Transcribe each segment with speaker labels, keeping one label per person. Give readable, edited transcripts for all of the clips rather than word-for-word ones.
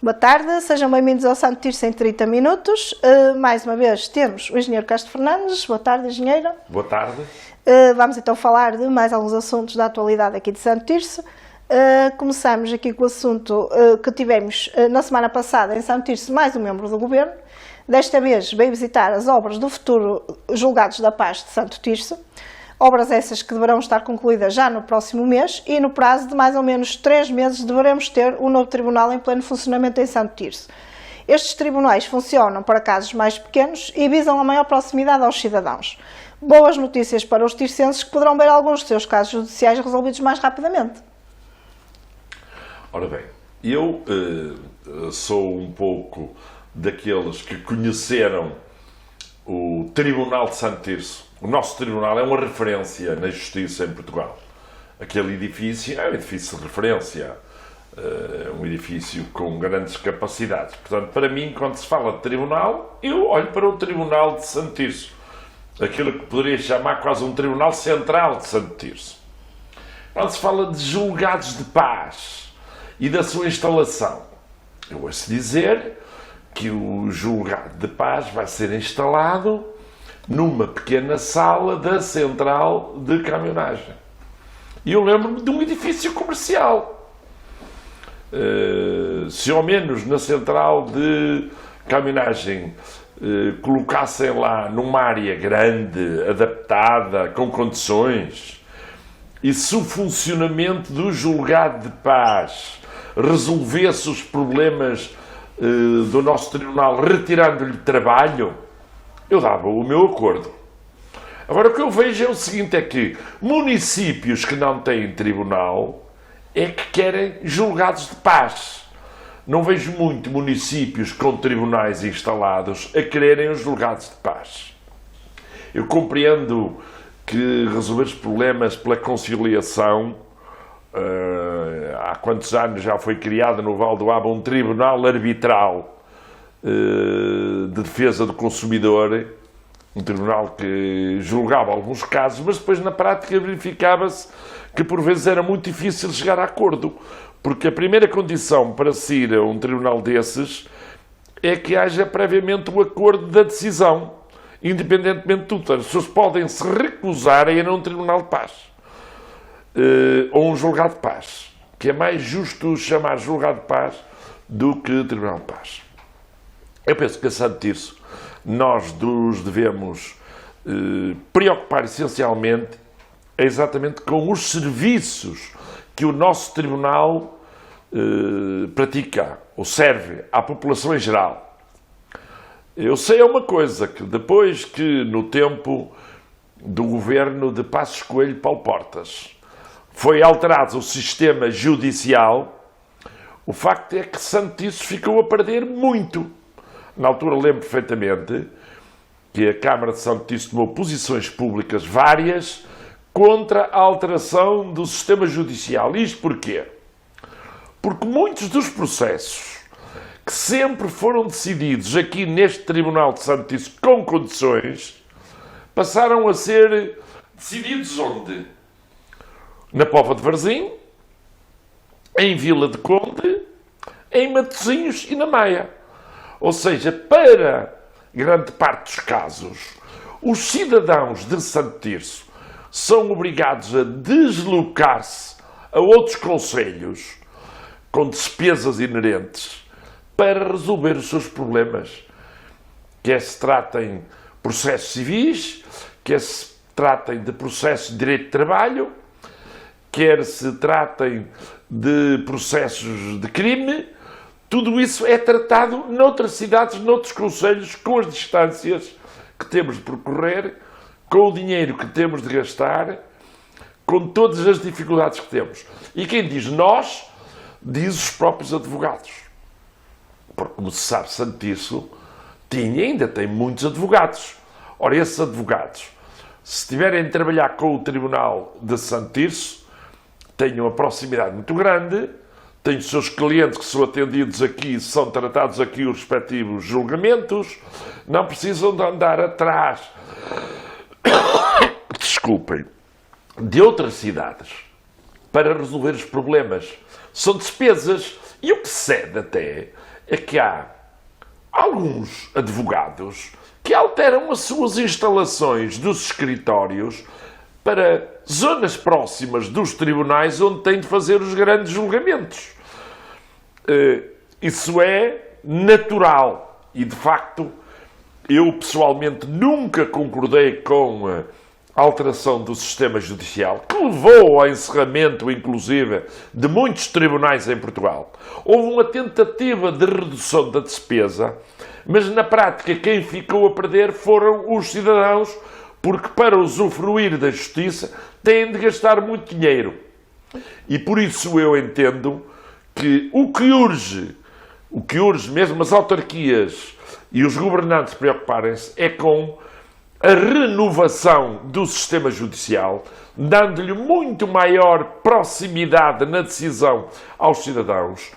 Speaker 1: Boa tarde, sejam bem-vindos ao Santo Tirso em 30 minutos. Mais uma vez temos o Engenheiro Castro Fernandes. Boa tarde, Engenheiro.
Speaker 2: Boa tarde.
Speaker 1: Vamos então falar de mais alguns assuntos da atualidade aqui de Santo Tirso. Começamos aqui com o assunto que tivemos na semana passada em Santo Tirso, mais um membro do Governo. Desta vez veio visitar as obras do futuro Julgados da Paz de Santo Tirso. Obras essas que deverão estar concluídas já no próximo mês e no prazo de mais ou menos 3 meses deveremos ter um novo tribunal em pleno funcionamento em Santo Tirso. Estes tribunais funcionam para casos mais pequenos e visam a maior proximidade aos cidadãos. Boas notícias para os tircenses que poderão ver alguns dos seus casos judiciais resolvidos mais rapidamente.
Speaker 2: Ora bem, eu sou um pouco daqueles que conheceram o Tribunal de Santo Tirso. O nosso tribunal é uma referência na justiça em Portugal. Aquele edifício é um edifício de referência, um edifício com grandes capacidades. Portanto, para mim, quando se fala de tribunal, eu olho para o Tribunal de Santo Tirso. Aquilo que poderia chamar quase um Tribunal Central de Santo Tirso. Quando se fala de julgados de paz e da sua instalação, eu ouço dizer que o julgado de paz vai ser instalado numa pequena sala da central de caminhonagem. E eu lembro-me de um edifício comercial. Se ao menos na central de caminhonagem colocassem lá numa área grande, adaptada, com condições, e se o funcionamento do julgado de paz resolvesse os problemas do nosso tribunal retirando-lhe trabalho, eu dava o meu acordo. Agora, o que eu vejo é o seguinte, é que municípios que não têm tribunal é que querem julgados de paz. Não vejo muito municípios com tribunais instalados a quererem os julgados de paz. Eu compreendo que resolver os problemas pela conciliação, há quantos anos já foi criado no Val do Aba um tribunal arbitral de defesa do consumidor, um tribunal que julgava alguns casos, mas depois na prática verificava-se que por vezes era muito difícil chegar a acordo, porque a primeira condição para se ir a um tribunal desses é que haja previamente o acordo da decisão, independentemente de tudo. As pessoas podem se recusar a ir a um tribunal de paz ou um julgado de paz, que é mais justo chamar julgado de paz do que tribunal de paz. Eu penso que a Santo Tirso nós nos devemos preocupar essencialmente exatamente com os serviços que o nosso tribunal pratica ou serve à população em geral. Eu sei uma coisa, que depois que no tempo do governo de Passos Coelho e Paulo Portas foi alterado o sistema judicial, o facto é que Santo Tirso ficou a perder muito. Na altura lembro perfeitamente que a Câmara de Santo Tirso tomou posições públicas várias contra a alteração do sistema judicial. Isto porquê? Porque muitos dos processos que sempre foram decididos aqui neste Tribunal de Santo Tirso com condições, passaram a ser decididos onde? Na Póvoa de Varzim, em Vila de Conde, em Matosinhos e na Maia. Ou seja, para grande parte dos casos, os cidadãos de Santo Tirso são obrigados a deslocar-se a outros concelhos com despesas inerentes para resolver os seus problemas. Quer se tratem de processos civis, quer se tratem de processos de direito de trabalho, quer se tratem de processos de crime, tudo isso é tratado noutras cidades, noutros concelhos, com as distâncias que temos de percorrer, com o dinheiro que temos de gastar, com todas as dificuldades que temos. E quem diz nós, diz os próprios advogados. Porque, como se sabe, Santo Tirso tinha e ainda tem muitos advogados. Ora, esses advogados, se estiverem a trabalhar com o Tribunal de Santo Tirso, têm uma proximidade muito grande, têm os seus clientes que são atendidos aqui, são tratados aqui os respectivos julgamentos, não precisam de andar atrás, desculpem, de outras cidades para resolver os problemas. São despesas E o que cede até é que há alguns advogados que alteram as suas instalações dos escritórios para zonas próximas dos tribunais onde têm de fazer os grandes julgamentos. Isso é natural e, de facto, eu pessoalmente nunca concordei com a alteração do sistema judicial, que levou ao encerramento, inclusive, de muitos tribunais em Portugal. Houve uma tentativa de redução da despesa, mas na prática quem ficou a perder foram os cidadãos, porque para usufruir da justiça têm de gastar muito dinheiro. E por isso eu entendo que o que urge mesmo as autarquias e os governantes preocuparem-se é com a renovação do sistema judicial, dando-lhe muito maior proximidade na decisão aos cidadãos,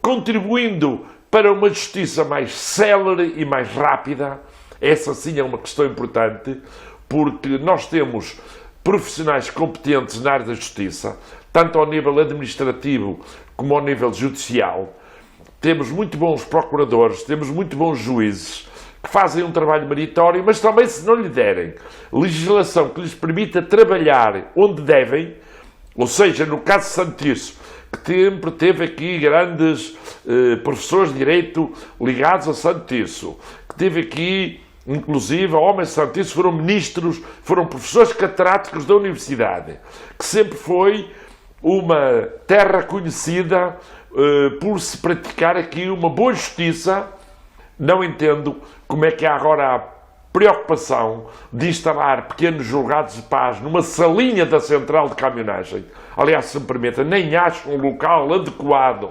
Speaker 2: contribuindo para uma justiça mais célere e mais rápida. Essa sim é uma questão importante, porque nós temos profissionais competentes na área da justiça, tanto ao nível administrativo como ao nível judicial. Temos muito bons procuradores, temos muito bons juízes, que fazem um trabalho meritório, mas também, se não lhe derem legislação que lhes permita trabalhar onde devem, ou seja, no caso de Santo Tirso, que sempre teve aqui grandes professores de direito ligados a Santo Tirso, que teve aqui, inclusive, homens de Santo Tirso, foram ministros, foram professores catedráticos da universidade, que sempre foi uma terra conhecida por se praticar aqui uma boa justiça. Não entendo como é que há agora a preocupação de instalar pequenos julgados de paz numa salinha da central de caminhonagem. Aliás, se me permita, nem acho um local adequado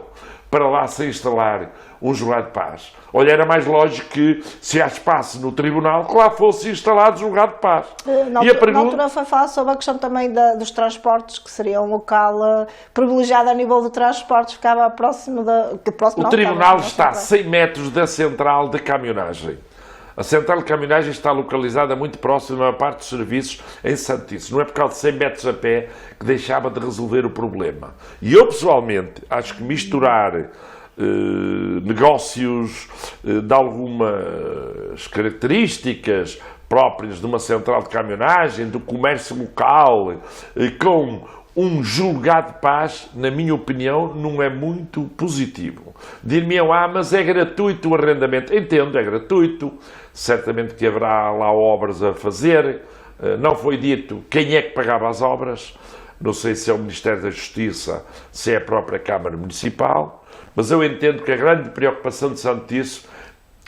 Speaker 2: para lá se instalar um julgado de paz. Olha, era mais lógico que, se há espaço no tribunal, que lá fosse instalado julgado de paz.
Speaker 1: Na altura foi falar sobre a questão também dos transportes, que seria um local privilegiado a nível de transportes, ficava próximo da...
Speaker 2: O tribunal está a 100 metros da central de caminhonagem. A central de caminhonagem está localizada muito próxima à parte dos serviços em Santo Tirso. Não é por causa de 100 metros a pé que deixava de resolver o problema. E eu, pessoalmente, acho que misturar negócios de algumas características próprias de uma central de caminhonagem, do comércio local, com um julgado de paz, na minha opinião, não é muito positivo. Dir-me-ão, mas é gratuito o arrendamento. Entendo, é gratuito. Certamente que haverá lá obras a fazer. Não foi dito quem é que pagava as obras. Não sei se é o Ministério da Justiça, se é a própria Câmara Municipal. Mas eu entendo que a grande preocupação de Santo Tirso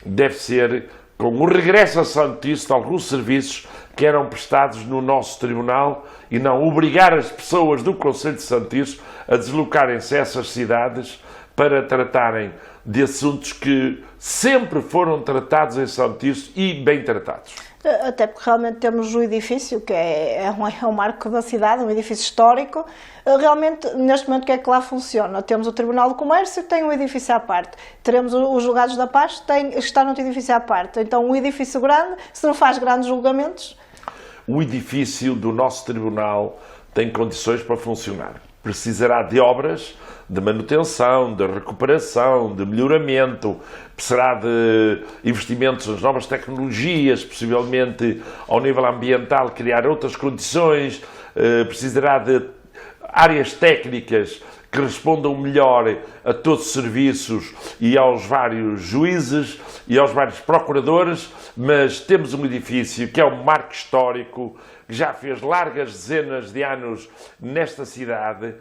Speaker 2: deve ser com o regresso a Santo Tirso de alguns serviços que eram prestados no nosso tribunal e não obrigar as pessoas do Concelho de Santo Tirso a deslocarem-se a essas cidades para tratarem de assuntos que sempre foram tratados em Santo Tirso e bem tratados.
Speaker 1: Até porque realmente temos o edifício, que é um marco da cidade, um edifício histórico. Realmente, neste momento, o que é que lá funciona? Temos o Tribunal de Comércio, que tem um edifício à parte. Teremos os julgados da paz, que está no edifício à parte. Então, um edifício grande, se não faz grandes julgamentos...
Speaker 2: O edifício do nosso tribunal tem condições para funcionar. Precisará de obras, de manutenção, de recuperação, de melhoramento, precisará de investimentos nas novas tecnologias, possivelmente ao nível ambiental criar outras condições, precisará de áreas técnicas que respondam melhor a todos os serviços e aos vários juízes e aos vários procuradores, mas temos um edifício que é um marco histórico, que já fez largas dezenas de anos nesta cidade,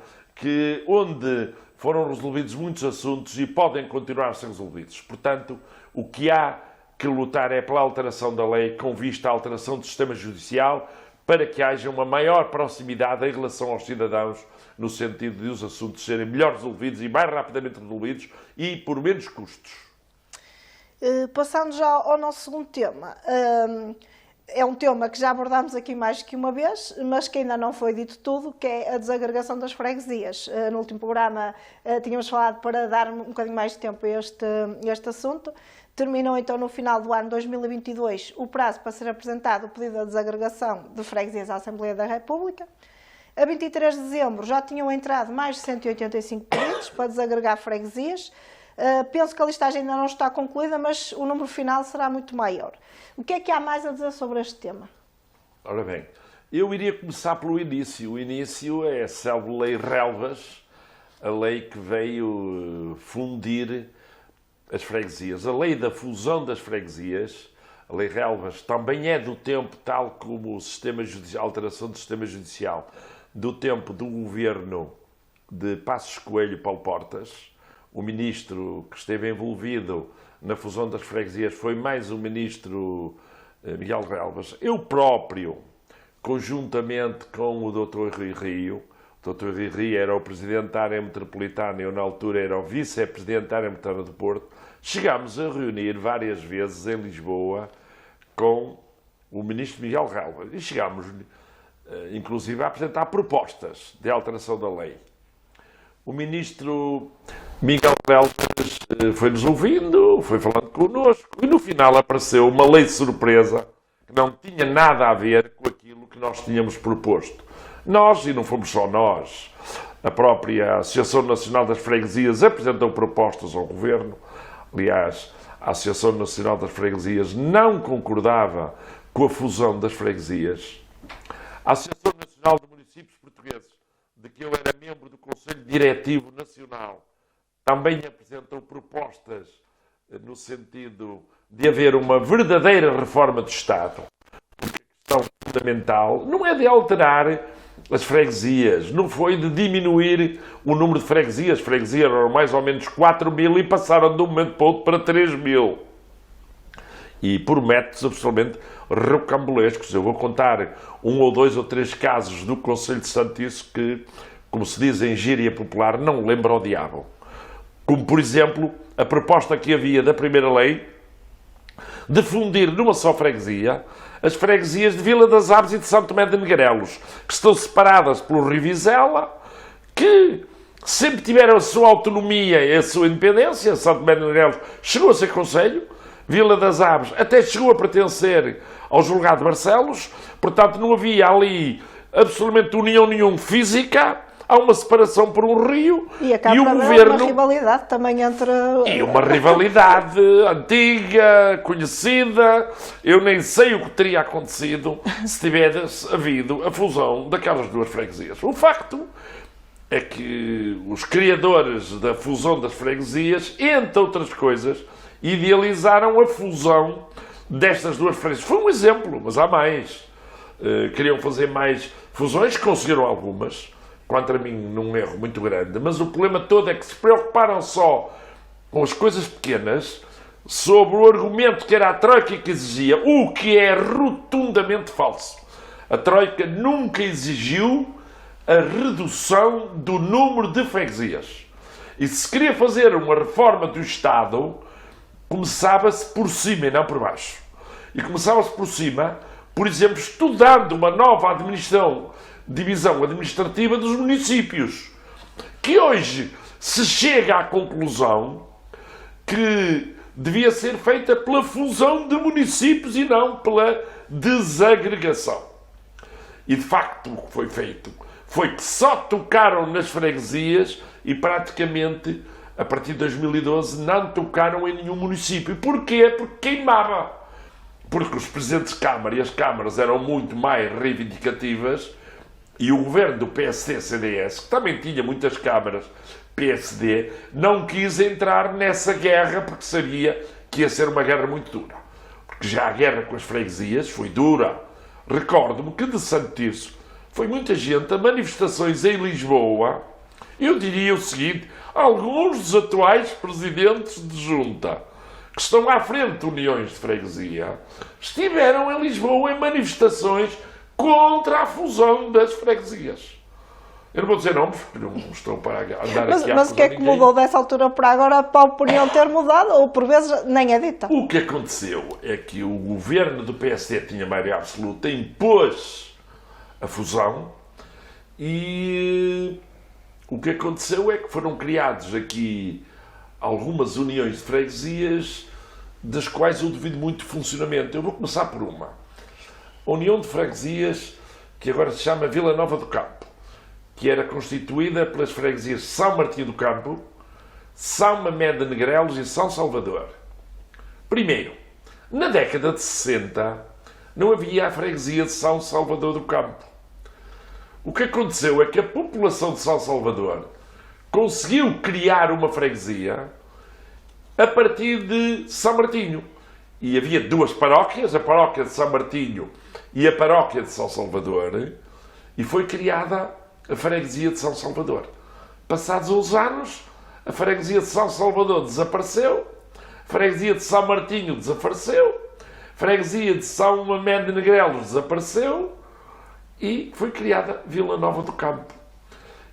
Speaker 2: onde foram resolvidos muitos assuntos e podem continuar a ser resolvidos. Portanto, o que há que lutar é pela alteração da lei com vista à alteração do sistema judicial, para que haja uma maior proximidade em relação aos cidadãos, no sentido de os assuntos serem melhor resolvidos e mais rapidamente resolvidos e por menos custos.
Speaker 1: Passando já ao nosso segundo tema, é um tema que já abordámos aqui mais que uma vez, mas que ainda não foi dito tudo, que é a desagregação das freguesias. No último programa tínhamos falado para dar um bocadinho mais de tempo a este assunto. Terminou então no final do ano 2022 o prazo para ser apresentado o pedido de desagregação de freguesias à Assembleia da República. A 23 de dezembro já tinham entrado mais de 185 pedidos para desagregar freguesias. Penso que a listagem ainda não está concluída, mas o número final será muito maior. O que é que há mais a dizer sobre este tema?
Speaker 2: Ora bem, eu iria começar pelo início. O início é a célebre Lei Relvas, a lei que veio fundir as freguesias. A lei da fusão das freguesias, a Lei Relvas, também é do tempo, tal como o sistema judicial, a alteração do sistema judicial, do tempo do governo de Passos Coelho e Paulo Portas. O ministro que esteve envolvido na fusão das freguesias foi mais o ministro Miguel Relvas. Eu próprio, conjuntamente com o Dr. Rui Rio, o Dr. Rui Rio era o presidente da área metropolitana e eu, na altura, era o vice-presidente da área metropolitana do Porto, chegámos a reunir várias vezes em Lisboa com o ministro Miguel Relvas e chegámos, inclusive, a apresentar propostas de alteração da lei. O ministro Miguel Relvas foi-nos ouvindo, foi falando connosco e no final apareceu uma lei de surpresa que não tinha nada a ver com aquilo que nós tínhamos proposto. Nós, e não fomos só nós, a própria Associação Nacional das Freguesias apresentou propostas ao Governo. Aliás, a Associação Nacional das Freguesias não concordava com a fusão das freguesias. A Associação Nacional de Municípios Portugueses, de que eu era membro do Conselho Diretivo Nacional, também apresentou propostas no sentido de haver uma verdadeira reforma do Estado. Porque a questão fundamental não é de alterar as freguesias, não foi de diminuir o número de freguesias. As freguesias eram mais ou menos 4.000 e passaram de um momento para o outro para 3.000. E por métodos absolutamente rocambolescos. Eu vou contar 1 ou 2 ou 3 casos do Conselho de Santiço que, como se diz em gíria popular, não lembra ao diabo. Como, por exemplo, a proposta que havia da primeira lei de fundir numa só freguesia as freguesias de Vila das Aves e de São Tomé de Negrelos, que estão separadas pelo Rio Vizela, que sempre tiveram a sua autonomia e a sua independência. São Tomé de Negrelos chegou a ser concelho, Vila das Aves até chegou a pertencer ao julgado de Barcelos, portanto não havia ali absolutamente união nenhuma física. Há uma separação por um rio
Speaker 1: e
Speaker 2: o governo...
Speaker 1: uma rivalidade também entre...
Speaker 2: E uma rivalidade antiga, conhecida. Eu nem sei o que teria acontecido se tivesse havido a fusão daquelas duas freguesias. O facto é que os criadores da fusão das freguesias, entre outras coisas, idealizaram a fusão destas duas freguesias. Foi um exemplo, mas há mais. Queriam fazer mais fusões, conseguiram algumas. Quanto a mim, num erro muito grande, mas o problema todo é que se preocuparam só com as coisas pequenas, sobre o argumento que era a Troika que exigia, o que é rotundamente falso. A Troika nunca exigiu a redução do número de freguesias. E se queria fazer uma reforma do Estado, começava-se por cima e não por baixo. E começava-se por cima, por exemplo, estudando uma nova divisão administrativa dos municípios, que hoje se chega à conclusão que devia ser feita pela fusão de municípios e não pela desagregação. E de facto o que foi feito foi que só tocaram nas freguesias e praticamente a partir de 2012 não tocaram em nenhum município. Porquê? Porque queimava. Porque os presidentes de Câmara e as câmaras eram muito mais reivindicativas. E o governo do PSD-CDS, que também tinha muitas câmaras PSD, não quis entrar nessa guerra porque sabia que ia ser uma guerra muito dura. Porque já a guerra com as freguesias foi dura. Recordo-me que de Santo Tirso foi muita gente a manifestações em Lisboa. Eu diria o seguinte, alguns dos atuais presidentes de junta, que estão à frente de uniões de freguesia, estiveram em Lisboa em manifestações contra a fusão das freguesias. Eu não vou dizer nomes, porque não estou para andar aqui a
Speaker 1: Mas o que é que mudou dessa altura para agora para a opinião ter mudado? Ou por vezes nem é dita?
Speaker 2: O que aconteceu é que o governo do PSD tinha maioria absoluta, impôs a fusão e o que aconteceu é que foram criados aqui algumas uniões de freguesias das quais eu duvido muito o funcionamento. Eu vou começar por uma. A União de Freguesias, que agora se chama Vila Nova do Campo. que era constituída pelas freguesias São Martinho do Campo, São Mamede de Negrelos e São Salvador. Primeiro, na década de 60, não havia a freguesia de São Salvador do Campo. O que aconteceu é que a população de São Salvador conseguiu criar uma freguesia a partir de São Martinho. E havia duas paróquias, a paróquia de São Martinho e a paróquia de São Salvador, e foi criada a freguesia de São Salvador. Passados uns anos, a freguesia de São Salvador desapareceu, a freguesia de São Martinho desapareceu, a freguesia de São Mamede de Negrelos desapareceu e foi criada Vila Nova do Campo.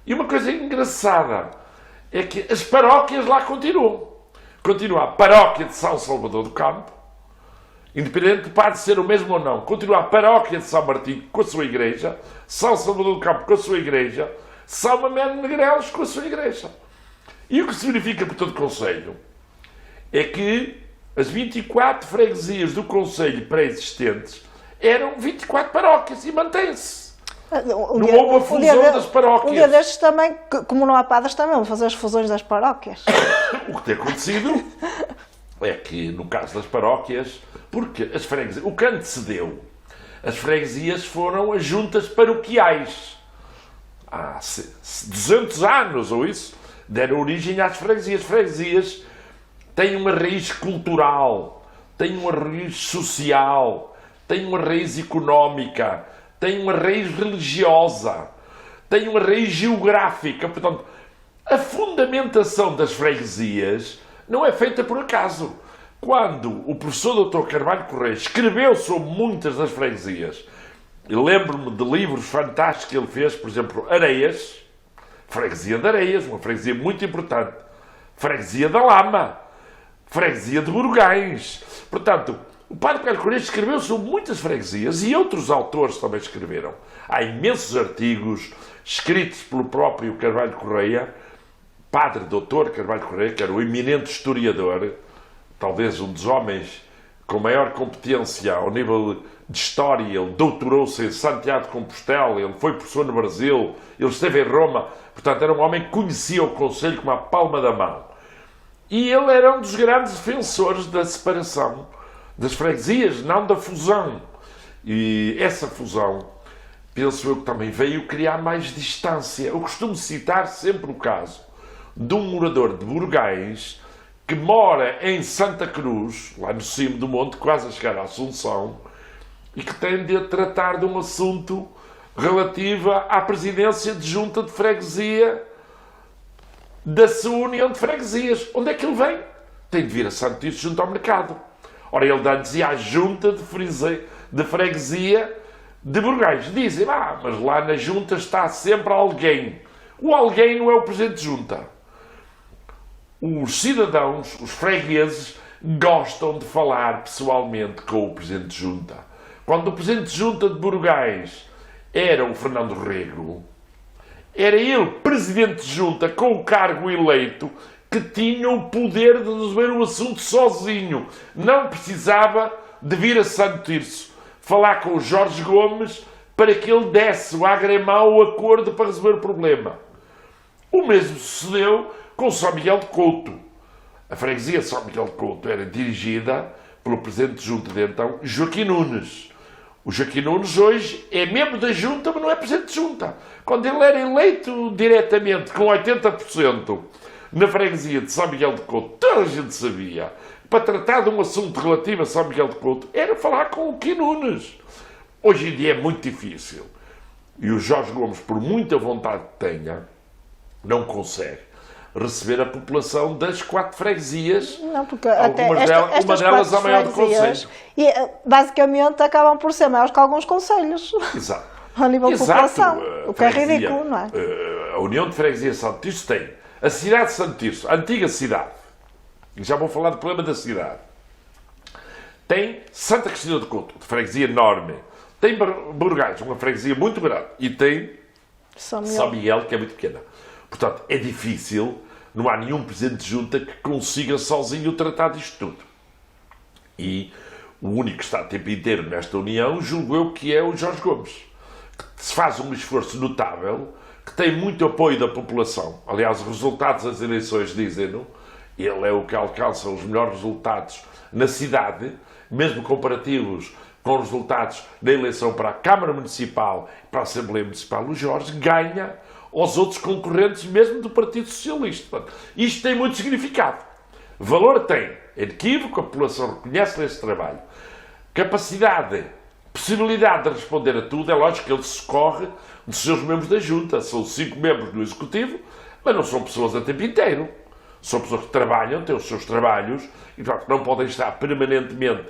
Speaker 2: E uma coisa engraçada é que as paróquias lá continuam. Continua a paróquia de São Salvador do Campo, independente do padre ser o mesmo ou não. Continua a paróquia de São Martinho com a sua igreja, São Salvador do Campo com a sua igreja, São Mamede de Negrelos com a sua igreja. E o que se verifica por todo o concelho é que as 24 freguesias do concelho pré-existentes eram 24 paróquias e mantém-se. Não houve a fusão das paróquias.
Speaker 1: Um dia destes também, como não há padres, também vão fazer as fusões das paróquias.
Speaker 2: O que tem acontecido é que, no caso das paróquias, porque as freguesias, o que antecedeu, as freguesias foram as juntas paroquiais. Há 200 anos, ou isso, deram origem às freguesias. As freguesias têm uma raiz cultural, têm uma raiz social, têm uma raiz económica, têm uma raiz religiosa, têm uma raiz geográfica. Portanto, a fundamentação das freguesias não é feita por acaso. Quando o professor Dr. Carvalho Correia escreveu sobre muitas das freguesias, eu lembro-me de livros fantásticos que ele fez, por exemplo, Areias, freguesia de Areias, uma freguesia muito importante, freguesia da Lama, freguesia de Burgães. Portanto, o padre Carvalho Correia escreveu sobre muitas freguesias e outros autores também escreveram. Há imensos artigos escritos pelo próprio Carvalho Correia, padre Dr. Carvalho Correia, que era o eminente historiador, talvez um dos homens com maior competência ao nível de história. Ele doutorou-se em Santiago de Compostela, ele foi professor no Brasil, ele esteve em Roma. Portanto, era um homem que conhecia o concelho como a palma da mão. E ele era um dos grandes defensores da separação das freguesias, não da fusão. E essa fusão, penso eu, que também veio criar mais distância. Eu costumo citar sempre o caso de um morador de Burgães que mora em Santa Cruz, lá no cimo do monte, quase a chegar à Assunção, e que tem de tratar de um assunto relativo à presidência de junta de freguesia da sua união de freguesias. Onde é que ele vem? Tem de vir a Santo Tirso junto ao mercado. Ora, ele dá-lhes a junta de freguesia de Burgães. Dizem, mas lá na junta está sempre alguém. O alguém não é o presidente de junta. Os cidadãos, os fregueses, gostam de falar pessoalmente com o presidente de junta. Quando o presidente de junta de Burgães era o Fernando Rego, era ele presidente de junta com o cargo eleito que tinha o poder de resolver o assunto sozinho. Não precisava de vir a Santo Tirso falar com o Jorge Gomes para que ele desse o agremar o acordo para resolver o problema. O mesmo sucedeu com São Miguel de Couto. A freguesia de São Miguel de Couto era dirigida pelo presidente de junta de então, Joaquim Nunes. O Joaquim Nunes hoje é membro da junta, mas não é presidente de junta. Quando ele era eleito diretamente com 80% na freguesia de São Miguel de Couto, toda a gente sabia, para tratar de um assunto relativo a São Miguel de Couto, era falar com o Joaquim Nunes. Hoje em dia é muito difícil. E o Jorge Gomes, por muita vontade que tenha, não consegue receber a população das 4 freguesias.
Speaker 1: Não, porque até uma delas
Speaker 2: a maior do concelho.
Speaker 1: E basicamente acabam por ser maiores que alguns concelhos.
Speaker 2: Exato.
Speaker 1: A nível de população. O que é ridículo, não é?
Speaker 2: A União de Freguesias de Santo Tirso tem a cidade de Santo Tirso, a antiga cidade. E já vou falar do problema da cidade. Tem Santa Cristina de Couto, de freguesia enorme. Tem Burgães, uma freguesia muito grande. E tem São Miguel, que é muito pequena. Portanto, é difícil, não há nenhum presidente de junta que consiga sozinho tratar disto tudo. E o único que está o tempo inteiro nesta união, julgo eu que é o Jorge Gomes, que se faz um esforço notável que tem muito apoio da população. Aliás, os resultados das eleições dizem-no, ele é o que alcança os melhores resultados na cidade, mesmo comparativos com os resultados da eleição para a Câmara Municipal e para a Assembleia Municipal. O Jorge ganha aos outros concorrentes, mesmo do Partido Socialista. Portanto, isto tem muito significado. Valor tem, é inequívoco, a população reconhece esse trabalho. Capacidade, possibilidade de responder a tudo, é lógico que ele socorre dos seus membros da Junta. São 5 membros do Executivo, mas não são pessoas a tempo inteiro. São pessoas que trabalham, têm os seus trabalhos e, portanto, não podem estar permanentemente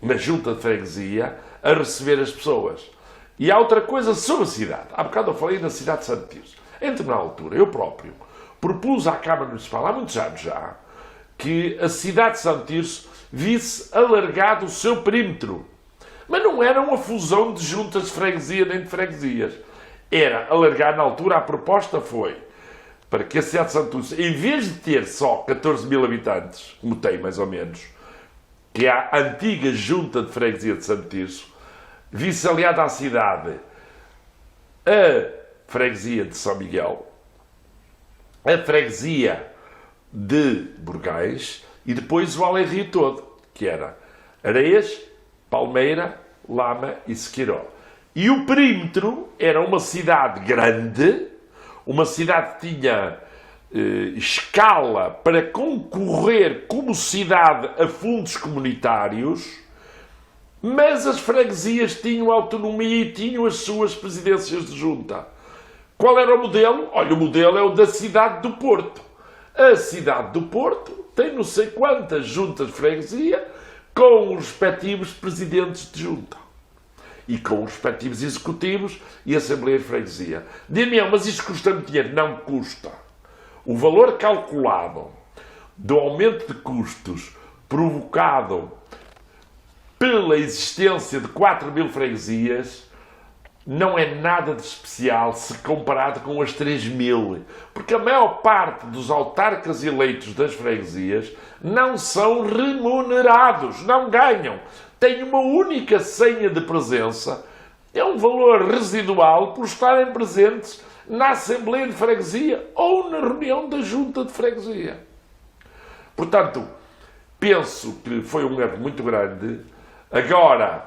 Speaker 2: na Junta de Freguesia a receber as pessoas. E há outra coisa sobre a cidade. Há bocado eu falei na cidade de Santo Tirso. Em determinada altura, eu próprio propus à Câmara Municipal, há muitos anos já, que a cidade de Santo Tirso visse alargado o seu perímetro. Mas não era uma fusão de juntas de freguesia nem de freguesias. Era alargar, na altura, a proposta foi para que a cidade de Santo Tirso, em vez de ter só 14 mil habitantes, como tem mais ou menos, que é a antiga junta de freguesia de Santo Tirso, visse aliada à cidade a freguesia de São Miguel, a freguesia de Burgais e depois o Além-Rio todo, que era Areias, Palmeira, Lama e Sequiró. E o perímetro era uma cidade grande, uma cidade que tinha escala para concorrer como cidade a fundos comunitários, mas as freguesias tinham autonomia e tinham as suas presidências de junta. Qual era o modelo? Olha, o modelo é o da cidade do Porto. A cidade do Porto tem não sei quantas juntas de freguesia com os respectivos presidentes de junta. E com os respectivos executivos e assembleias de freguesia. Diz-me, mas isto custa muito dinheiro? Não custa. O valor calculado do aumento de custos provocado pela existência de 4 mil freguesias não é nada de especial se comparado com as 3 mil. Porque a maior parte dos autarcas eleitos das freguesias não são remunerados, não ganham. Têm uma única senha de presença. É um valor residual por estarem presentes na Assembleia de Freguesia ou na reunião da Junta de Freguesia. Portanto, penso que foi um erro muito grande. Agora,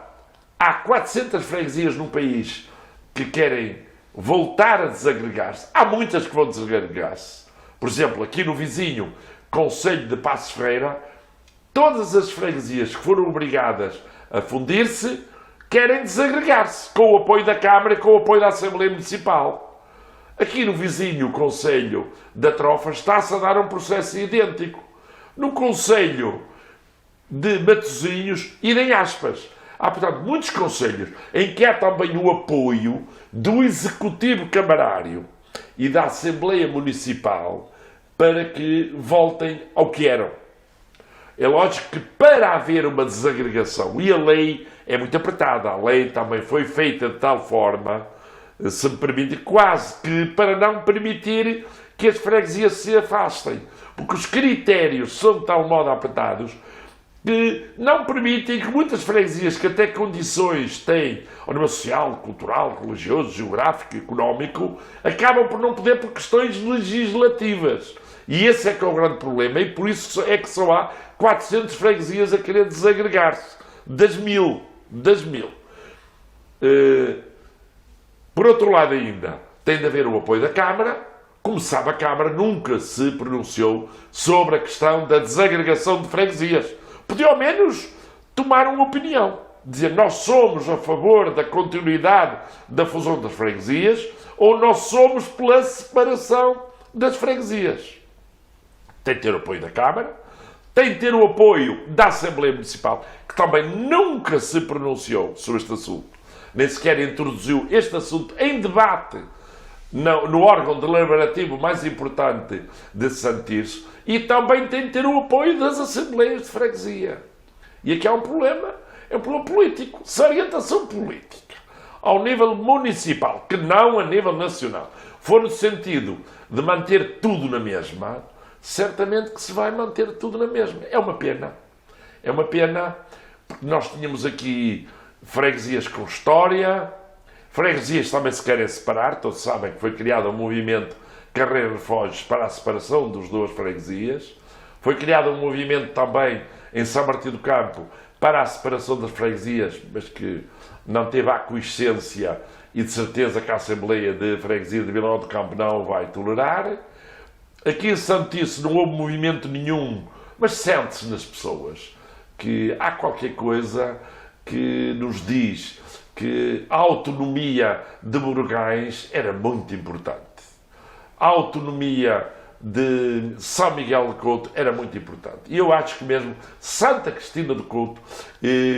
Speaker 2: há 400 freguesias no país que querem voltar a desagregar-se. Há muitas que vão desagregar-se. Por exemplo, aqui no vizinho Concelho de Passos Ferreira, todas as freguesias que foram obrigadas a fundir-se querem desagregar-se, com o apoio da Câmara e com o apoio da Assembleia Municipal. Aqui no vizinho Concelho da Trofa está-se a dar um processo idêntico. No Concelho de Matosinhos, idem aspas. Há, portanto, muitos concelhos em que há também o apoio do Executivo Camarário e da Assembleia Municipal para que voltem ao que eram. É lógico que para haver uma desagregação, e a lei é muito apertada, a lei também foi feita de tal forma, se me permite, quase que para não permitir que as freguesias se afastem. Porque os critérios são de tal modo apertados que não permitem que muitas freguesias que até condições têm ao nível social, cultural, religioso, geográfico, económico, acabam por não poder por questões legislativas. E esse é que é o grande problema, e por isso é que só há 400 freguesias a querer desagregar-se. Das mil. Por outro lado ainda, tem de haver o apoio da Câmara. Como sabe, a Câmara nunca se pronunciou sobre a questão da desagregação de freguesias. Podia ao menos tomar uma opinião. Dizer, nós somos a favor da continuidade da fusão das freguesias ou nós somos pela separação das freguesias. Tem de ter o apoio da Câmara, tem de ter o apoio da Assembleia Municipal, que também nunca se pronunciou sobre este assunto, nem sequer introduziu este assunto em debate no órgão deliberativo mais importante de Santo Tirso, e também tem de ter o apoio das Assembleias de Freguesia. E aqui há um problema, é um problema político, se a orientação política ao nível municipal, que não a nível nacional, for no sentido de manter tudo na mesma, certamente que se vai manter tudo na mesma. É uma pena. É uma pena porque nós tínhamos aqui freguesias com história, Freguesias também se querem separar, todos sabem que foi criado um movimento Carreira Refógios para a separação das duas freguesias. Foi criado um movimento também em São Martinho do Campo para a separação das freguesias, mas que não teve a aquiescência e de certeza que a Assembleia de Freguesia de Vila Nova do Campo não vai tolerar. Aqui em Santo Tirso não houve movimento nenhum, mas sente-se nas pessoas que há qualquer coisa que nos diz que a autonomia de Burgães era muito importante. A autonomia de São Miguel de Couto era muito importante. E eu acho que mesmo Santa Cristina de Couto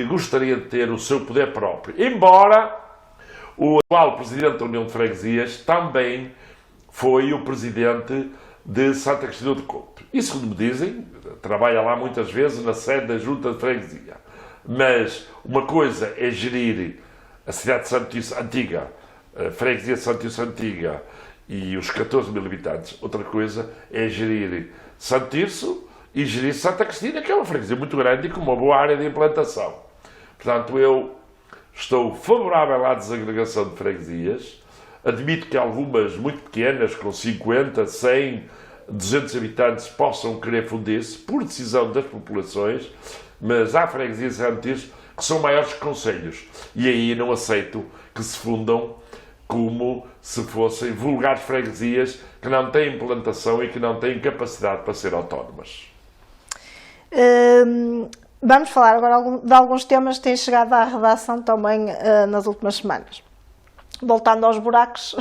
Speaker 2: gostaria de ter o seu poder próprio. Embora o atual presidente da União de Freguesias também foi o presidente de Santa Cristina de Couto. E segundo me dizem, trabalha lá muitas vezes na sede da Junta de Freguesia. Mas uma coisa é gerir a cidade de Santo Tirso Antiga, a freguesia de Santo Tirso Antiga e os 14 mil habitantes. Outra coisa é gerir Santo Tirso e gerir Santa Cristina, que é uma freguesia muito grande e com uma boa área de implantação. Portanto, eu estou favorável à desagregação de freguesias. Admito que algumas muito pequenas, com 50, 100, 200 habitantes, possam querer fundir-se por decisão das populações, mas há freguesias de Santo Tirso que são maiores que concelhos. E aí não aceito que se fundam como se fossem vulgares freguesias que não têm implantação e que não têm capacidade para ser autónomas.
Speaker 1: Vamos falar agora de alguns temas que têm chegado à redação também nas últimas semanas. Voltando aos buracos,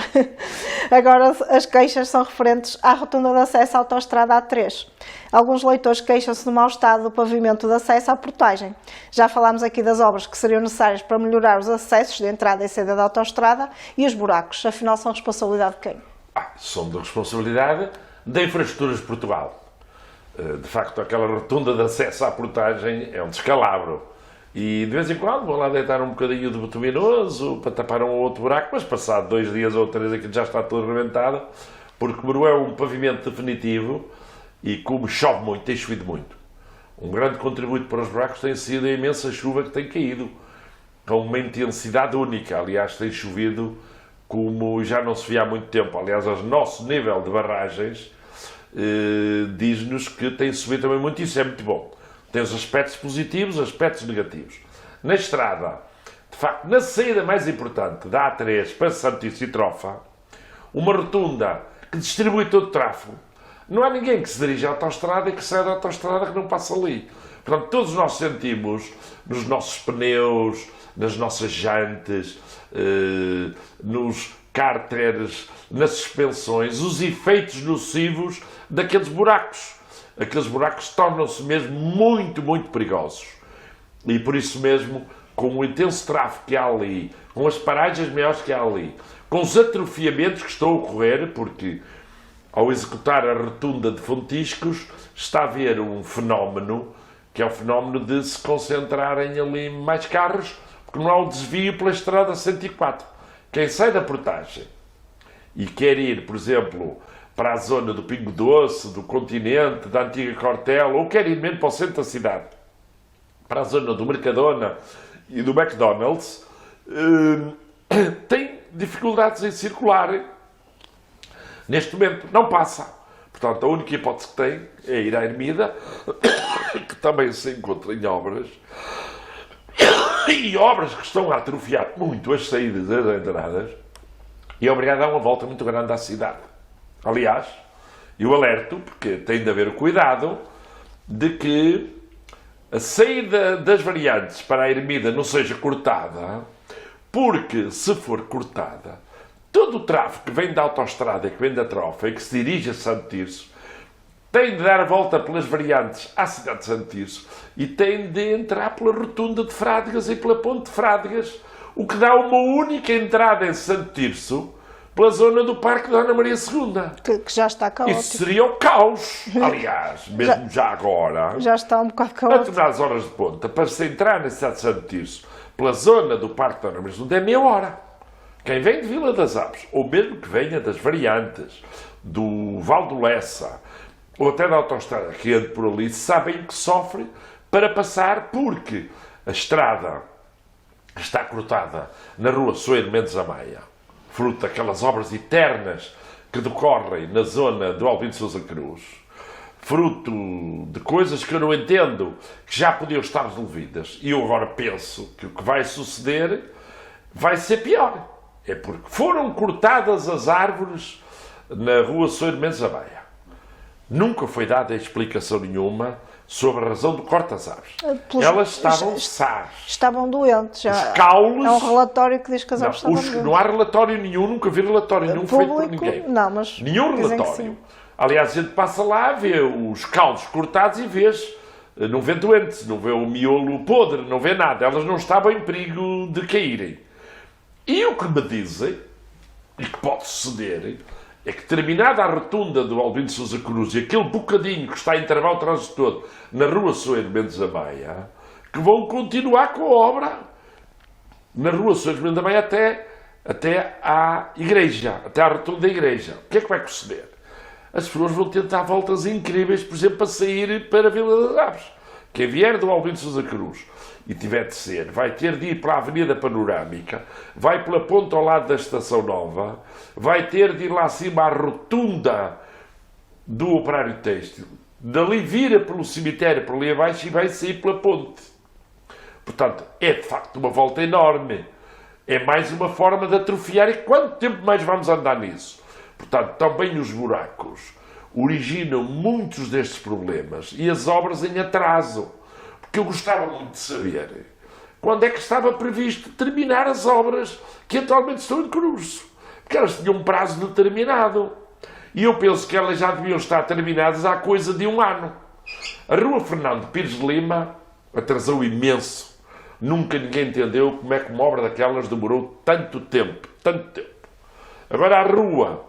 Speaker 1: agora as queixas são referentes à rotunda de acesso à autoestrada A3. Alguns leitores queixam-se do mau estado do pavimento de acesso à portagem. Já falámos aqui das obras que seriam necessárias para melhorar os acessos de entrada e saída da autoestrada e os buracos, afinal são responsabilidade de quem?
Speaker 2: São de responsabilidade da Infraestruturas de Portugal. De facto, aquela rotunda de acesso à portagem é um descalabro. E de vez em quando vão lá deitar um bocadinho de bituminoso para tapar um ou outro buraco, mas passado 2 dias ou 3 aquilo já está todo arrebentado, porque não é um pavimento definitivo e como chove muito, tem chovido muito. Um grande contributo para os buracos tem sido a imensa chuva que tem caído, com uma intensidade única. Aliás, tem chovido como já não se via há muito tempo. Aliás, o nosso nível de barragens diz-nos que tem subido também muito, isso é muito bom. Tem os aspectos positivos, os aspectos negativos. Na estrada, de facto, na saída mais importante da A3 para Santo Tirso e Trofa, uma rotunda que distribui todo o tráfego, não há ninguém que se dirija à autoestrada e que saia da autoestrada que não passa ali. Portanto, todos nós sentimos nos nossos pneus, nas nossas jantes, nos cárteres, nas suspensões, os efeitos nocivos daqueles buracos. Aqueles buracos tornam-se mesmo muito, muito perigosos. E por isso mesmo, com o intenso tráfego que há ali, com as paragens maiores que há ali, com os atrofiamentos que estão a ocorrer, porque ao executar a rotunda de Fontiscos está a haver um fenómeno, que é o fenómeno de se concentrarem ali mais carros, porque não há o desvio pela estrada 104. Quem sai da portagem e quer ir, por exemplo, para a zona do Pingo Doce, do Continente, da Antiga Cortella, ou quer ir mesmo para o centro da cidade, para a zona do Mercadona e do McDonald's, tem dificuldades em circular. Neste momento não passa. Portanto, a única hipótese que tem é ir à Ermida, que também se encontra em obras, e obras que estão a atrofiar muito as saídas e as entradas, e é obrigado a dar uma volta muito grande à cidade. Aliás, eu alerto, porque tem de haver o cuidado de que a saída das variantes para a Ermida não seja cortada, porque se for cortada, todo o tráfego que vem da autoestrada e que vem da Trofa e que se dirige a Santo Tirso tem de dar a volta pelas variantes à cidade de Santo Tirso e tem de entrar pela rotunda de Frádegas e pela ponte de Frádegas, o que dá uma única entrada em Santo Tirso pela zona do Parque da Ana Maria II.
Speaker 1: Que já está caótico.
Speaker 2: Isso seria o caos. Aliás, mesmo já agora,
Speaker 1: já está um bocado
Speaker 2: a
Speaker 1: caótico.
Speaker 2: determinadas horas de ponta, para se entrar na cidade de Santo Tirso pela zona do Parque da Ana Maria II é meia hora. Quem vem de Vila das Aves, ou mesmo que venha das variantes, do Val do Lessa, ou até da autoestrada que ande por ali, sabem que sofre para passar, porque a estrada que está cortada na rua Soeiro Mendes Amaya, fruto daquelas obras eternas que decorrem na zona do Albino de Sousa Cruz, fruto de coisas que eu não entendo, que já podiam estar resolvidas. E eu agora penso que o que vai suceder vai ser pior. É porque foram cortadas as árvores na rua Soeiro Mendes Amaya. Nunca foi dada explicação nenhuma sobre a razão do corte das árvores. Elas estavam sãs.
Speaker 1: Estavam doentes. Já.
Speaker 2: Os caules...
Speaker 1: É um relatório que diz que as árvores estavam doentes.
Speaker 2: Não há relatório nenhum, nunca vi relatório nenhum feito por ninguém.
Speaker 1: Não, mas
Speaker 2: nenhum relatório. Aliás, a gente passa lá, vê os caules cortados e vês, não vê doentes, não vê o miolo podre, não vê nada. Elas não estavam em perigo de caírem. E o que me dizem, e que pode suceder, é que terminada a rotunda do Albino de Sousa Cruz e aquele bocadinho que está a intervalo o trânsito todo na rua Soeiro Mendes Amaya, que vão continuar com a obra na rua Soeiro Mendes Amaya até à igreja, até à rotunda da igreja. O que é que vai suceder? As pessoas vão tentar voltas incríveis, por exemplo, para sair para a Vila das Aves. Quem vier do Albino de Sousa Cruz e tiver de ser, vai ter de ir para a Avenida Panorâmica, vai pela ponta ao lado da Estação Nova, vai ter de ir lá acima à rotunda do Operário Têxtil, dali vira pelo cemitério, por ali abaixo, e vai sair pela ponte. Portanto, é de facto uma volta enorme. É mais uma forma de atrofiar. E quanto tempo mais vamos andar nisso? Portanto, também os buracos originam muitos destes problemas e as obras em atraso. Porque eu gostava muito de saber quando é que estava previsto terminar as obras que atualmente estão em curso. Porque elas tinham um prazo determinado. E eu penso que elas já deviam estar terminadas há coisa de 1 ano. A rua Fernando Pires de Lima atrasou imenso. Nunca ninguém entendeu como é que uma obra daquelas demorou tanto tempo. Tanto tempo. Agora a rua,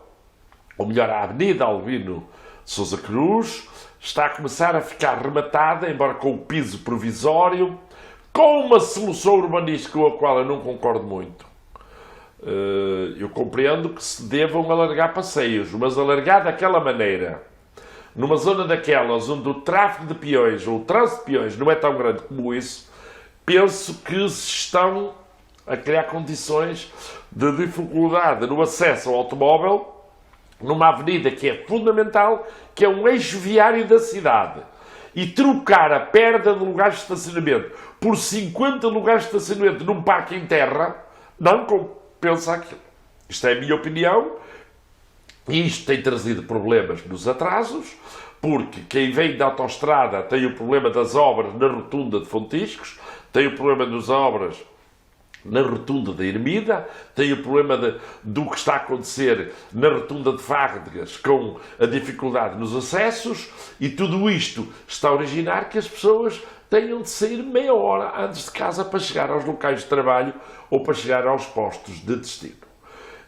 Speaker 2: ou melhor, a Avenida Albino de Sousa Cruz, está a começar a ficar rematada, embora com o piso provisório, com uma solução urbanística com a qual eu não concordo muito. Eu compreendo que se devam alargar passeios, mas alargar daquela maneira, numa zona daquelas onde o tráfego de peões, ou o trânsito de peões, não é tão grande como isso, penso que se estão a criar condições de dificuldade no acesso ao automóvel, numa avenida que é fundamental, que é um eixo viário da cidade. E trocar a perda de lugares de estacionamento por 50 lugares de estacionamento num parque em terra, não compensa aquilo. Isto é a minha opinião. E isto tem trazido problemas nos atrasos, porque quem vem da autoestrada tem o problema das obras na rotunda de Fontiscos, tem o problema das obras na rotunda da Ermida, tem o problema do que está a acontecer na rotunda de Fábregas com a dificuldade nos acessos, e tudo isto está a originar que as pessoas tenham de sair meia hora antes de casa para chegar aos locais de trabalho ou para chegar aos postos de destino.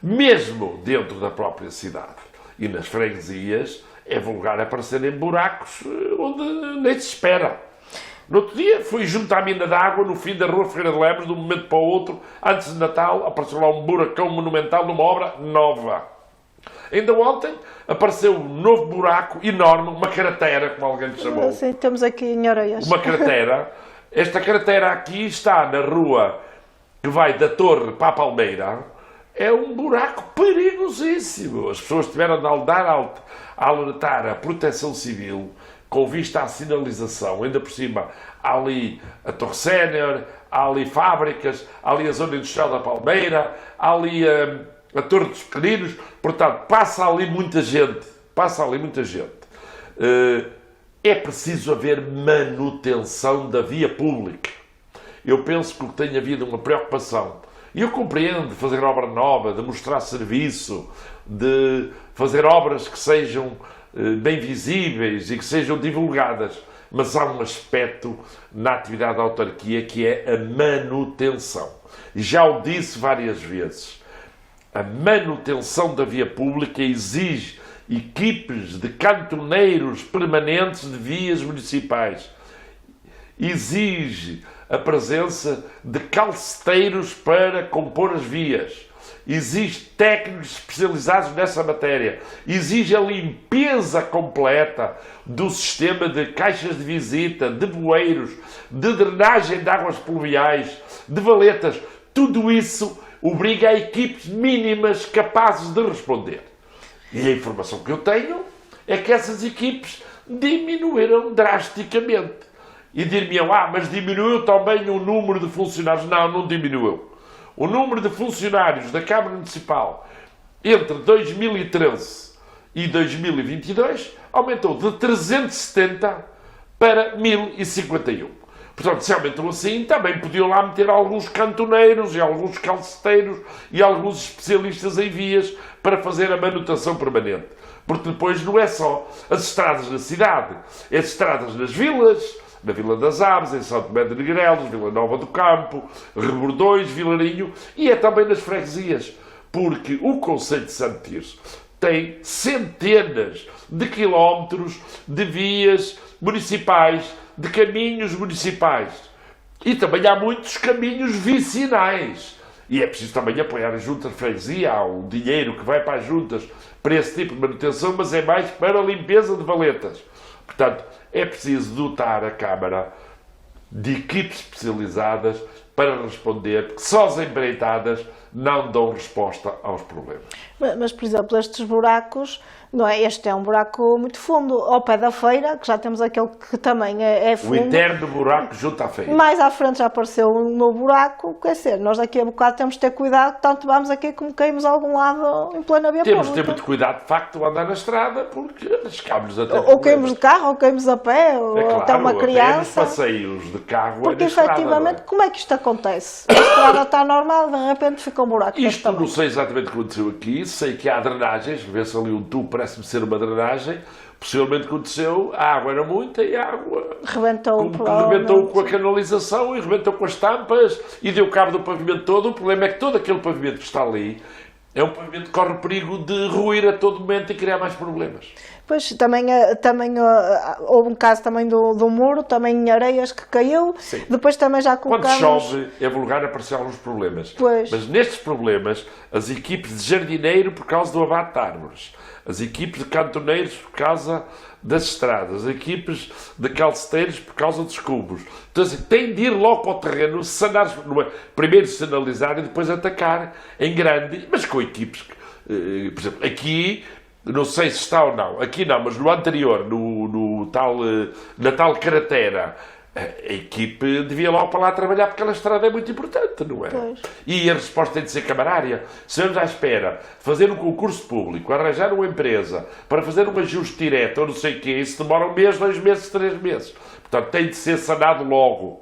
Speaker 2: Mesmo dentro da própria cidade e nas freguesias, é vulgar aparecerem buracos onde nem se espera. No outro dia fui junto à mina d'água no fim da rua Ferreira de Lemos, de um momento para o outro, antes de Natal, apareceu lá um buracão monumental numa obra nova. Ainda ontem apareceu um novo buraco enorme, uma cratera, como alguém lhe chamou.
Speaker 1: Sim, temos aqui em Oreias.
Speaker 2: Uma cratera. Esta cratera aqui está na rua que vai da Torre para a Palmeira. É um buraco perigosíssimo. As pessoas tiveram de alertar a Proteção Civil com vista à sinalização. Ainda por cima, há ali a Torre Sénior, há ali fábricas, há ali a Zona Industrial da Palmeira, há ali a Torre dos Pequeninos. Portanto, passa ali muita gente. É preciso haver manutenção da via pública. Eu penso que tem havido uma preocupação. E eu compreendo de fazer obra nova, de mostrar serviço, de fazer obras que sejam bem visíveis e que sejam divulgadas. Mas há um aspecto na atividade da autarquia que é a manutenção. Já o disse várias vezes. A manutenção da via pública exige equipes de cantoneiros permanentes de vias municipais. Exige a presença de calceteiros para compor as vias. Exige técnicos especializados nessa matéria. Exige a limpeza completa do sistema de caixas de visita, de bueiros, de drenagem de águas pluviais, de valetas. tudo isso obriga a equipes mínimas capazes de responder. E a informação que eu tenho é que essas equipes diminuíram drasticamente. E dir-me-ão, mas diminuiu também o número de funcionários. Não, não diminuiu. O número de funcionários da Câmara Municipal entre 2013 e 2022 aumentou de 370 para 1051. Portanto, se aumentou assim, também podiam lá meter alguns cantoneiros e alguns calceteiros e alguns especialistas em vias para fazer a manutenção permanente. Porque depois não é só as estradas na cidade, é as estradas nas vilas, na Vila das Aves, em São Tomé de Negrelos, Vila Nova do Campo, Rebordões, Vilarinho, e é também nas freguesias, porque o concelho de Santo Tirso tem centenas de quilómetros de vias municipais, de caminhos municipais. E também há muitos caminhos vicinais. E é preciso também apoiar as juntas de freguesia, há o dinheiro que vai para as juntas para esse tipo de manutenção, mas é mais para a limpeza de valetas. Portanto, é preciso dotar a Câmara de equipes especializadas para responder, porque só as empreitadas não dão resposta aos problemas.
Speaker 1: Mas, por exemplo, estes buracos, não é? Este é um buraco muito fundo, ao pé da feira, que já temos aquele que também é fundo.
Speaker 2: O eterno buraco junto à feira.
Speaker 1: Mais à frente já apareceu um novo buraco, quer dizer, nós daqui a bocado temos de ter cuidado, tanto vamos aqui como caímos a algum lado em plena via
Speaker 2: Temos de ter
Speaker 1: pública.
Speaker 2: muito cuidado, de facto, a andar na estrada, porque arriscamos até
Speaker 1: Ou caímos de carro, ou caímos a pé, ou
Speaker 2: claro,
Speaker 1: até uma
Speaker 2: até nos
Speaker 1: criança.
Speaker 2: passeios de carro
Speaker 1: Porque
Speaker 2: é na estrada,
Speaker 1: efetivamente,
Speaker 2: não é?
Speaker 1: como é que isto acontece? A estrada está normal, de repente fica um buraco deste
Speaker 2: Isto não
Speaker 1: tamanho.
Speaker 2: sei exatamente o que aconteceu aqui, sei que há drenagens, vê-se ali um tubo, parece-me ser uma drenagem, possivelmente aconteceu, a água era muita e a água
Speaker 1: Rebentou,
Speaker 2: rebentou com a canalização e rebentou com as tampas e deu cabo do pavimento todo. O problema é que todo aquele pavimento que está ali é um pavimento que corre o perigo de ruir a todo momento e criar mais problemas.
Speaker 1: Pois, também houve um caso também do muro, também em Areias, que caiu.
Speaker 2: Sim.
Speaker 1: Depois também já
Speaker 2: Quando
Speaker 1: colocamos...
Speaker 2: chove, é vulgar aparecer alguns problemas.
Speaker 1: Pois.
Speaker 2: Mas nestes problemas, as equipes de jardineiro por causa do abate de árvores, as equipes de cantoneiros por causa das estradas, as equipes de calceteiros por causa dos cubos. Então, assim, tem de ir logo para o terreno, sanar, primeiro sinalizar e depois atacar em grande, mas com equipes que, por exemplo, aqui... Não sei se está ou não, aqui não, mas no anterior, na tal cratera, a equipe devia logo para lá trabalhar porque aquela estrada é muito importante, não é?
Speaker 1: Pois.
Speaker 2: E a resposta tem de ser camarária. Se estamos à espera de fazer um concurso público, arranjar uma empresa para fazer um ajuste direto ou não sei o quê, isso demora 1 mês, 2 meses, 3 meses. Portanto, tem de ser sanado logo.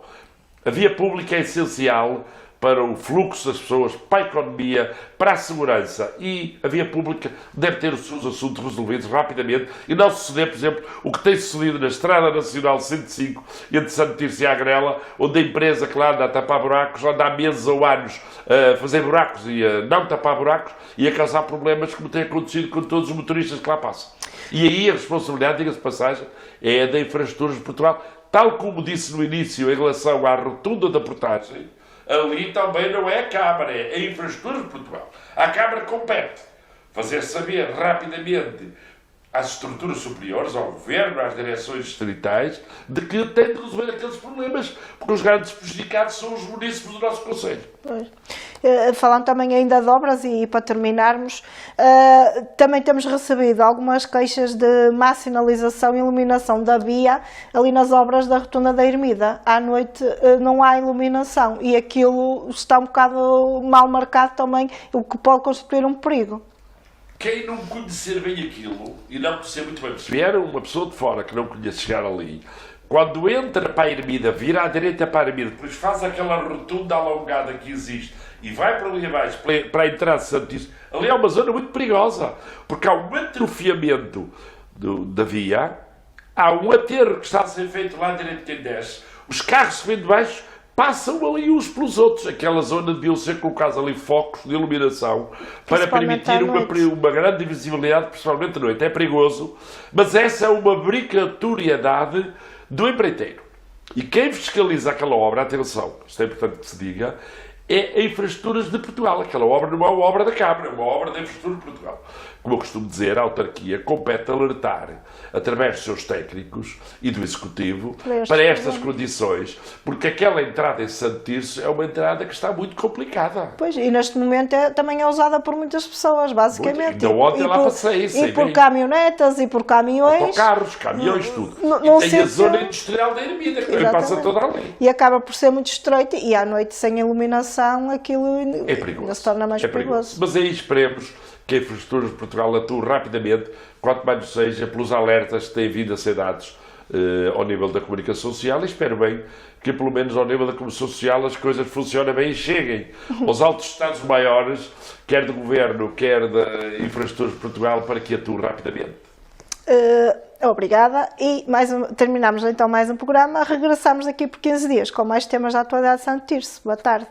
Speaker 2: A via pública é essencial para o fluxo das pessoas, para a economia, para a segurança. E a via pública deve ter os seus assuntos resolvidos rapidamente e não suceder, por exemplo, o que tem sucedido na Estrada Nacional 105, entre Santo Tirso e Agrela, onde a empresa que lá anda a tapar buracos, anda há meses ou anos a fazer buracos e a não tapar buracos e a causar problemas como tem acontecido com todos os motoristas que lá passam. E aí a responsabilidade, diga-se de passagem, é da Infraestruturas de Portugal, tal como disse no início em relação à rotunda da portagem. Ali também não é a Câmara, é a Infraestruturas de Portugal. A Câmara compete fazer saber rapidamente às estruturas superiores, ao Governo, às direções distritais, de que tem de resolver aqueles problemas, porque os grandes prejudicados são os munícipes do nosso Conselho.
Speaker 1: Pois. Falando também ainda de obras e para terminarmos, também temos recebido algumas queixas de má sinalização e iluminação da via ali nas obras da Rotunda da Ermida. À noite não há iluminação e aquilo está um bocado mal marcado também, o que pode constituir um perigo.
Speaker 2: Quem não conhecer bem aquilo e não conhecer muito bem, se vier uma pessoa de fora que não conhece chegar ali, quando entra para a Ermida, vira à direita para a Ermida, depois faz aquela rotunda alongada que existe e vai para ali abaixo, para a entrada de Santo Tirso, ali é uma zona muito perigosa, porque há um atrofiamento da via, há um aterro que está a ser feito lá à direita quem desce, os carros que vêm de baixo passam ali uns pelos outros. Aquela zona deviam ser colocados ali focos de iluminação para permitir uma grande visibilidade, principalmente à noite. É perigoso, mas essa é uma obrigatoriedade do empreiteiro. E quem fiscaliza aquela obra, atenção, isto é importante que se diga, é a Infraestruturas de Portugal. Aquela obra não é uma obra da Câmara, é uma obra da Infraestrutura de Portugal. Como eu costumo dizer, a autarquia compete alertar, através dos seus técnicos e do Executivo, para estas condições, porque aquela entrada em Santo Tirso é uma entrada que está muito complicada.
Speaker 1: Pois, e neste momento também é usada por muitas pessoas, basicamente.
Speaker 2: Ainda ontem lá passei,
Speaker 1: e por caminhonetas, e por caminhões.
Speaker 2: Autocarros, caminhões, tudo.
Speaker 1: Não
Speaker 2: e tem a zona industrial da Ermida, que também passa toda ali.
Speaker 1: E acaba por ser muito estreito, e à noite sem iluminação aquilo
Speaker 2: é perigoso.
Speaker 1: ainda se torna mais perigoso.
Speaker 2: Mas aí esperemos que a Infraestrutura de Portugal atue rapidamente, quanto mais seja, pelos alertas que têm vindo a ser dados ao nível da comunicação social, e espero bem que pelo menos ao nível da comunicação social as coisas funcionem bem e cheguem aos altos estados maiores, quer do Governo, quer da Infraestrutura de Portugal, para que atue rapidamente.
Speaker 1: Obrigada, e terminamos então mais um programa. Regressamos daqui por 15 dias com mais temas da atualidade de Santo Tirso. Boa tarde.